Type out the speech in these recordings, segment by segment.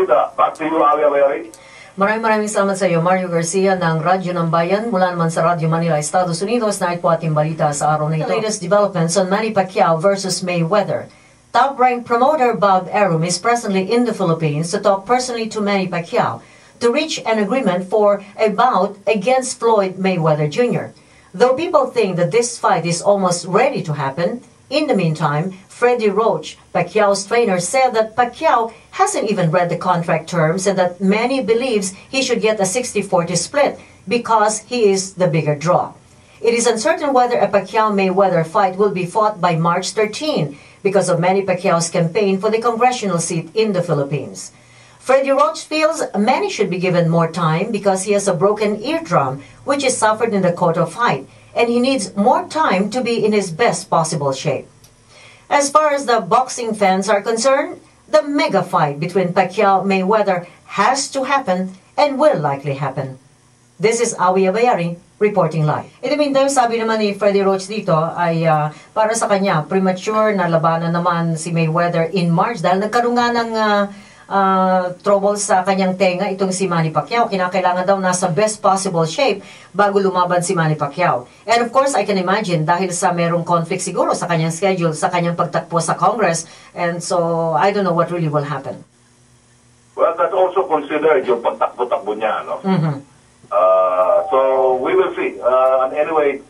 balita. Back to you, Awi Abayari. Maraming salamat sa iyo, Mario Garcia ng Radyo ng Bayan mula naman sa Radyo Manila, Estados Unidos. Na po ating balita sa araw na ito. The latest developments on Manny Pacquiao versus Mayweather. Top-ranked promoter Bob Arum is presently in the Philippines to talk personally to Manny Pacquiao to reach an agreement for a bout against Floyd Mayweather Jr. Though people think that this fight is almost ready to happen, in the meantime, Freddie Roach, Pacquiao's trainer, said that Pacquiao hasn't even read the contract terms and that Manny believes he should get a 60-40 split because he is the bigger draw. It is uncertain whether a Pacquiao-Mayweather fight will be fought by March 13 because of Manny Pacquiao's campaign for the congressional seat in the Philippines. Freddie Roach feels Manny should be given more time because he has a broken eardrum, which is suffered in the Cotto fight, and he needs more time to be in his best possible shape. As far as the boxing fans are concerned, the mega fight between Pacquiao-Mayweather has to happen and will likely happen. This is Awi Abayari reporting live. In the meantime, sabi naman ni Freddie Roach dito ay para sa kanya, premature na labanan naman si Mayweather in March dahil nagkaroon nga ng trouble sa kanyang tenga itong si Manny Pacquiao. Kinakailangan daw nasa best possible shape bago lumaban si Manny Pacquiao. And of course, I can imagine dahil sa merong conflict siguro sa kanyang schedule, sa kanyang pagtakbo sa Congress. And so, I don't know what really will happen. Well, that's also considered yung pagtakbo-takbo niya, no? So, we will see. And anyway,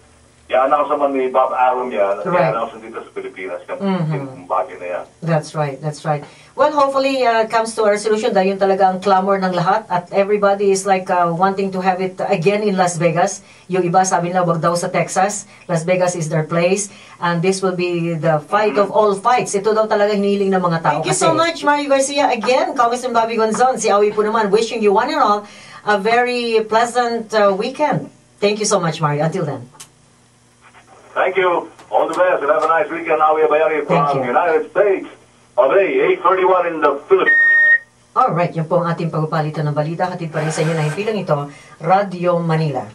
i-announce naman ni Bob Arum yan, i-announce dito sa Pilipinas yung bagay na yan. That's right, that's right. Well, hopefully comes to a resolution dahil yun talaga ang clamor ng lahat at everybody is like wanting to have it again in Las Vegas. Yung iba sabi nila wag daw sa Texas. Las Vegas is their place and this will be the fight of all fights. Ito daw talaga hinihiling ng mga tao. Thank you so much, Mario Garcia. Again, Congressman Bobby Gonzon, si Awi po naman, wishing you one and all a very pleasant weekend. Thank you so much, Mario. Until then. Thank you. All the best and have a nice weekend, Awi Abayari from United States. of A, 8:31 in the Philippines. Alright, yan po ang ating pagpapalitan ng balita. Hatid pa rin sa inyo na himpilang ito, Radio Manila.